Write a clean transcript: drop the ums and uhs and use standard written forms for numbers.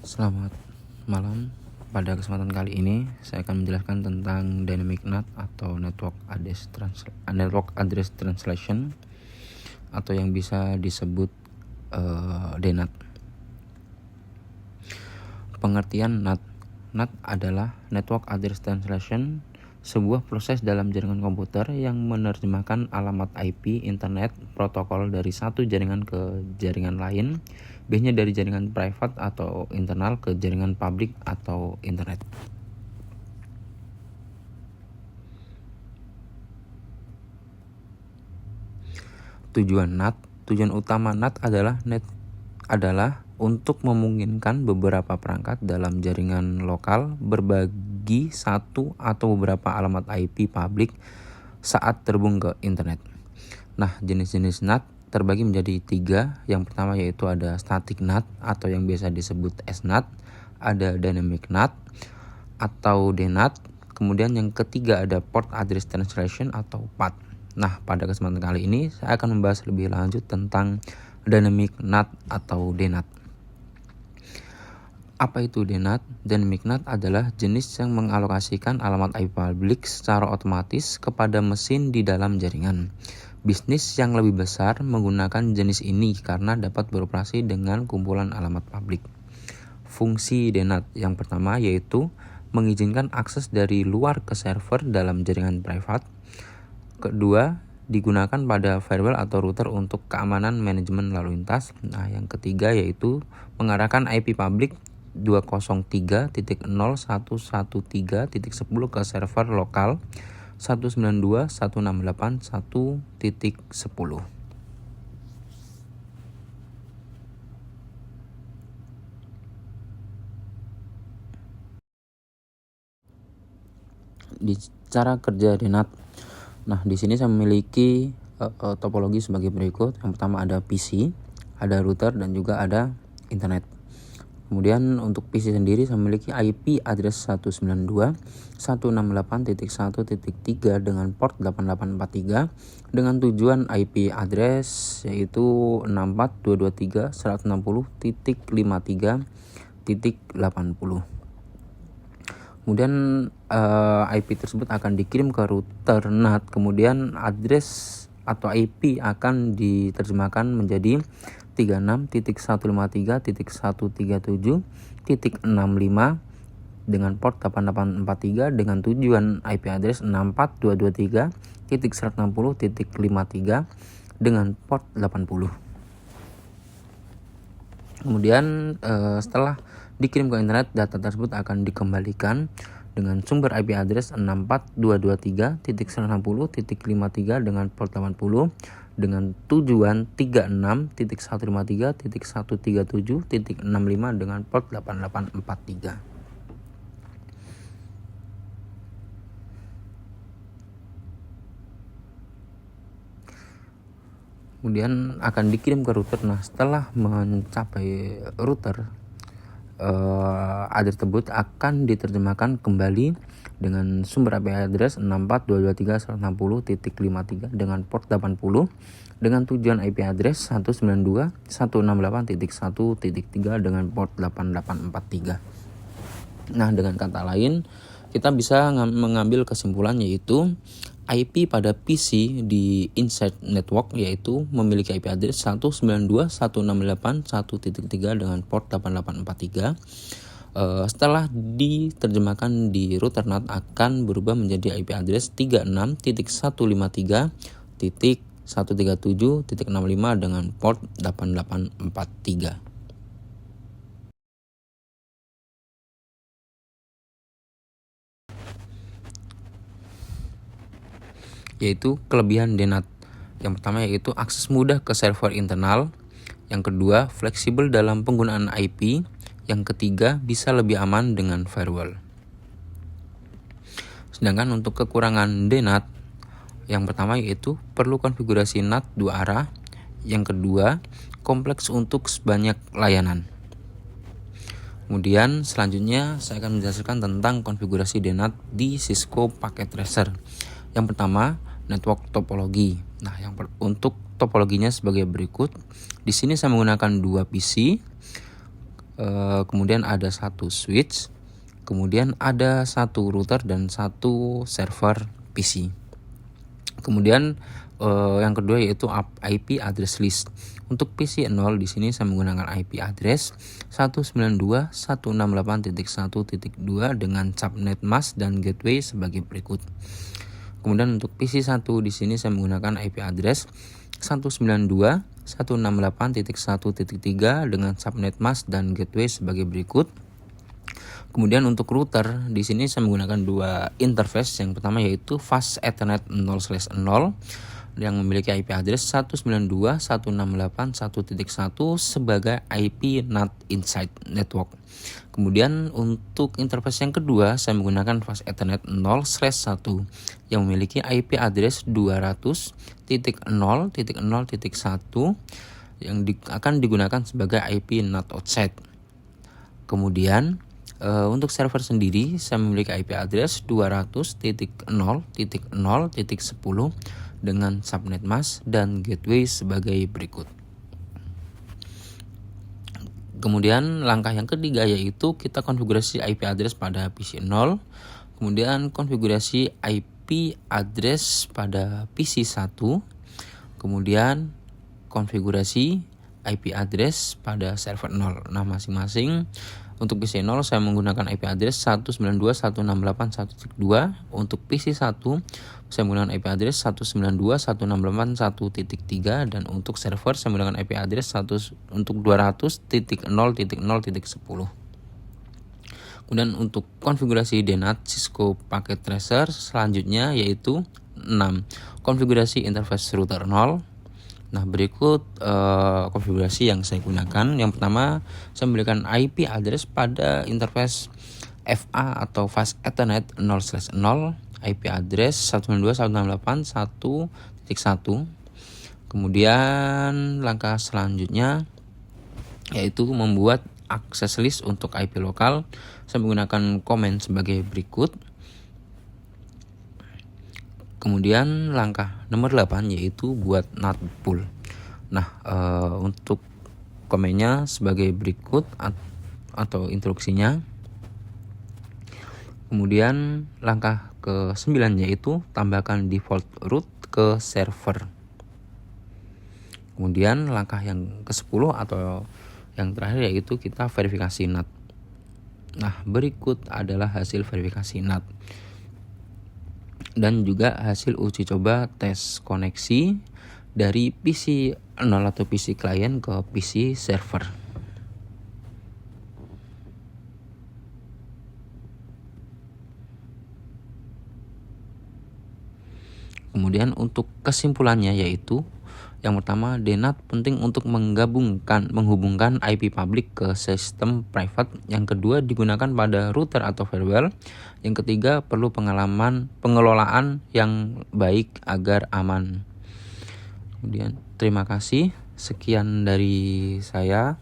Selamat malam. Pada kesempatan kali ini saya akan menjelaskan tentang Dynamic NAT atau Network Address Translation atau yang bisa disebut DNAT. Pengertian NAT. NAT adalah Network Address Translation, sebuah proses dalam jaringan komputer yang menerjemahkan alamat IP internet protokol dari satu jaringan ke jaringan lain, biasanya dari jaringan private atau internal ke jaringan publik atau internet. Tujuan utama NAT adalah untuk memungkinkan beberapa perangkat dalam jaringan lokal berbagi satu atau beberapa alamat IP publik saat terhubung ke internet. Nah, jenis-jenis NAT terbagi menjadi 3. Yang pertama yaitu ada static NAT atau yang biasa disebut SNAT, ada dynamic NAT atau DNAT, kemudian yang ketiga ada port address translation atau PAT. Nah, pada kesempatan kali ini saya akan membahas lebih lanjut tentang dynamic NAT atau DNAT. Apa itu DNAT? Dynamic NAT adalah jenis yang mengalokasikan alamat IP publik secara otomatis kepada mesin di dalam jaringan. Bisnis yang lebih besar menggunakan jenis ini karena dapat beroperasi dengan kumpulan alamat publik. Fungsi DNAT yang pertama yaitu mengizinkan akses dari luar ke server dalam jaringan private. Kedua, digunakan pada firewall atau router untuk keamanan manajemen lalu lintas. Nah, yang ketiga yaitu mengarahkan IP publik 203.0.113.10 ke server lokal 192.168.1.10. Di cara kerja DNAT. Nah, di sini saya memiliki topologi sebagai berikut. Yang pertama ada PC, ada router dan juga ada internet. Kemudian untuk PC sendiri saya memiliki IP address 192.168.1.3 dengan port 8843 dengan tujuan IP address yaitu 64.223.160.53.80. Kemudian IP tersebut akan dikirim ke router NAT, kemudian address atau IP akan diterjemahkan menjadi 36.153.137.65 dengan port 8843 dengan tujuan IP address 64.223.160.53 dengan port 80. Kemudian setelah dikirim ke internet, data tersebut akan dikembalikan dengan sumber IP address 64.223.160.53 dengan port 80 dengan tujuan 36.153.137.65 dengan port 8843. Kemudian akan dikirim ke router. Nah, setelah mencapai router, address tersebut akan diterjemahkan kembali dengan sumber IP address 64.223.160.53 dengan port 80 dengan tujuan IP address 192.168.1.3 dengan port 8843. Nah, dengan kata lain, kita bisa mengambil kesimpulan yaitu IP pada PC di inside network yaitu memiliki IP address 192.168.1.3 dengan port 8843. Setelah diterjemahkan di router NAT akan berubah menjadi IP address 36.153.137.65 dengan port 8843. Yaitu kelebihan DNAT. Yang pertama yaitu akses mudah ke server internal. Yang kedua, fleksibel dalam penggunaan IP. Yang ketiga, bisa lebih aman dengan firewall. Sedangkan untuk kekurangan DNAT, yang pertama yaitu perlu konfigurasi NAT 2 arah. Yang kedua, kompleks untuk sebanyak layanan. Kemudian selanjutnya saya akan menjelaskan tentang konfigurasi DNAT di Cisco Packet Tracer. Yang pertama, network topologi. Nah, untuk topologinya sebagai berikut. Di sini saya menggunakan 2 PC. kemudian ada satu switch, kemudian ada satu router dan satu server PC. Kemudian yang kedua yaitu IP address list. Untuk PC 0 di sini saya menggunakan IP address 192.168.1.2 dengan subnet mask dan gateway sebagai berikut. Kemudian untuk PC 1 di sini saya menggunakan IP address 192.168.1.3 dengan subnet mask dan gateway sebagai berikut. Kemudian untuk router di sini saya menggunakan dua interface. Yang pertama yaitu Fast Ethernet 0/0 yang memiliki IP address 192.168.1.1 sebagai IP NAT Inside Network. Kemudian untuk interface yang kedua saya menggunakan Fast Ethernet 0/1 yang memiliki IP address 200.0.0.1 yang akan digunakan sebagai IP NAT Outside. Kemudian untuk server sendiri saya memiliki IP address 200.0.0.10 dengan subnet mask dan gateway sebagai berikut. Kemudian langkah yang ketiga yaitu kita konfigurasi IP address pada PC 0, kemudian konfigurasi IP address pada PC 1, kemudian konfigurasi IP address pada server 0. Nah, masing-masing untuk PC 0 saya menggunakan IP address 192.168.1.2. Untuk PC 1 saya menggunakan IP address 192.168.1.3 dan untuk server saya menggunakan IP address untuk 200.0.0.10. Kemudian untuk konfigurasi DNAT Cisco Packet Tracer selanjutnya yaitu 6. Konfigurasi interface router 0. Nah, berikut konfigurasi yang saya gunakan. Yang pertama, saya memberikan IP address pada interface FA atau Fast Ethernet 0/0, IP address 192.168.1.1. Kemudian langkah selanjutnya yaitu membuat access list untuk IP lokal. Saya menggunakan comment sebagai berikut. Kemudian langkah nomor 8 yaitu buat NAT pool. Nah, untuk komennya sebagai berikut atau instruksinya. Kemudian langkah ke-9 yaitu tambahkan default root ke server. Kemudian langkah yang ke-10 atau yang terakhir yaitu kita verifikasi NAT. Nah, berikut adalah hasil verifikasi NAT dan juga hasil uji coba tes koneksi dari PC 0 atau PC klien ke PC server. Kemudian untuk kesimpulannya yaitu yang pertama, DNAT penting untuk menghubungkan IP public ke sistem private. Yang kedua, digunakan pada router atau firewall. Yang ketiga, perlu pengelolaan yang baik agar aman. Kemudian, terima kasih. Sekian dari saya.